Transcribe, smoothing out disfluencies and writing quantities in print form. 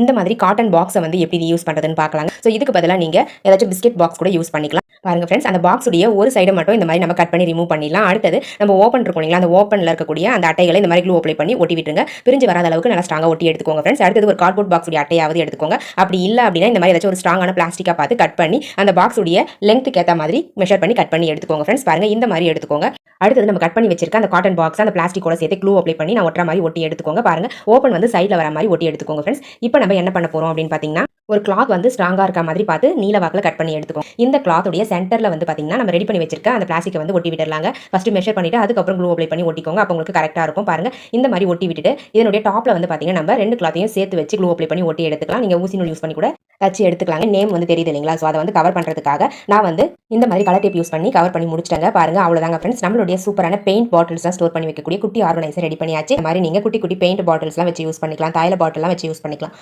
இந்த மாதிரி காட்டன் பாக்ஸை வந்து எப்படி யூஸ் பண்ணுறதுன்னு பார்க்கலாங்க. ஸோ இதுக்கு பதிலாக நீங்கள் ஏதாச்சும் பிஸ்கெட் பாக்ஸ் கூட யூஸ் பண்ணிக்கலாம். பாருங்க ஃப்ரெண்ட்ஸ், அந்த பாக்ஸுடைய ஒரு சைடை மட்டும் இந்த மாதிரி நம்ம கட் பண்ணி ரிமூவ் பண்ணிடலாம். அடுத்தது நம்ம ஓப்பன் இருக்கும் இல்லைங்களா, அந்த ஓப்பனில் இருக்கக்கூடிய அந்த அட்டைகளை இந்த மாதிரி க்ளூ அப்ளை பண்ணி ஒட்டி விட்டுருங்க. பிரிஞ்சு வராத அளவுக்கு நல்லா ஸ்ட்ராங்காக ஒட்டி எடுத்துக்கோங்க ஃப்ரெண்ட்ஸ். அடுத்தது ஒரு கார்ட்போர்ட் பாக்ஸுடைய அட்டையாவது எடுத்துக்கோங்க. அப்படி இல்லை அப்படின்னா இந்த மாதிரி ஏதாச்சும் ஒரு ஸ்ட்ராங்கான பிளாஸ்டிக்காக பார்த்து கட் பண்ணி அந்த பாக்ஸுடைய லெங்க்த்துக்கு ஏற்ற மாதிரி மெஷர் பண்ணி கட் பண்ணி எடுத்துக்கோங்க ஃப்ரெண்ட்ஸ். பாருங்க இந்த மாதிரி எடுத்துக்கோங்க. அடுத்தது நம்ம கட் பண்ணி வச்சிருக்க அந்த காட்டன் பாக்ஸ் அந்த பிளாஸ்டிக்கோட சேர்த்து க்ளூ அப்ளை பண்ணி நான் ஒட்டுற மாதிரி ஒட்டி எடுத்துக்கோங்க. பாருங்க ஓப்பன் வந்து சைடில் வர மாதிரி ஒட்டி எடுத்துக்கோங்க ஃப்ரெண்ட்ஸ். இப்போ நம்ம என்ன பண்ண போகிறோம் அப்படின்னு பார்த்தீங்கன்னா, ஒரு கிளாத் வந்து ஸ்ட்ராங்காக இருக்க மாதிரி பார்த்து நீல வாக்கில் கட் பண்ணி எடுத்துக்கோங்க. இந்த கிளாத்துடைய சென்டரில் வந்து பார்த்தீங்கன்னா நம்ம ரெடி பண்ணி வச்சிருக்க அந்த பிளாஸ்டிக்கை வந்து ஒட்டி விட்டுறலாங்க. ஃபர்ஸ்ட் மெஷர் பண்ணிட்டு அதுக்கப்புறம் க்ளூ அப்ளை பண்ணி ஒட்டிக்கோங்க. அப்போ உங்களுக்கு கரெக்டாக இருக்கும். பாருங்க இந்த மாதிரி ஒட்டி விட்டுட்டு இதனுடைய டாப்ல வந்து பார்த்தீங்கன்னா நம்ம ரெண்டு கிளாத்தையும் சேர்த்து வச்சு க்ளூ அப்ளை பண்ணி ஒட்டி எடுத்துக்கலாம். நீங்கள் ஊசி நூல் யூஸ் பண்ணி கூட தச்சு எடுத்துக்கலாங்க. நேம் வந்து தெரியுது இல்லைங்களா, ஸோ அதை வந்து கவர் பண்ணுறதுக்காக நான் வந்து இந்த மாதிரி கலர் டேப் யூஸ் பண்ணி கவர் பண்ணி முடிச்சிட்டேங்க. பாருங்க அவ்வளோதாங்க ஃப்ரெண்ட்ஸ், நம்மளுடைய சூப்பரான பெயிண்ட் பாட்டில்ஸ்லாம் ஸ்டோர் பண்ணி வைக்கக்கூடிய குட்டி ஆர்கனைசர் ரெடி பண்ணியாச்சு. இந்த மாதிரி நீங்கள் குட்டி குட்டி பெயிண்ட் பாட்டில்ஸ்லாம் வச்சு யூஸ் பண்ணிக்கலாம். தைல பாட்டில்லாம் வச்சு யூஸ் பண்ணிக்கலாம்.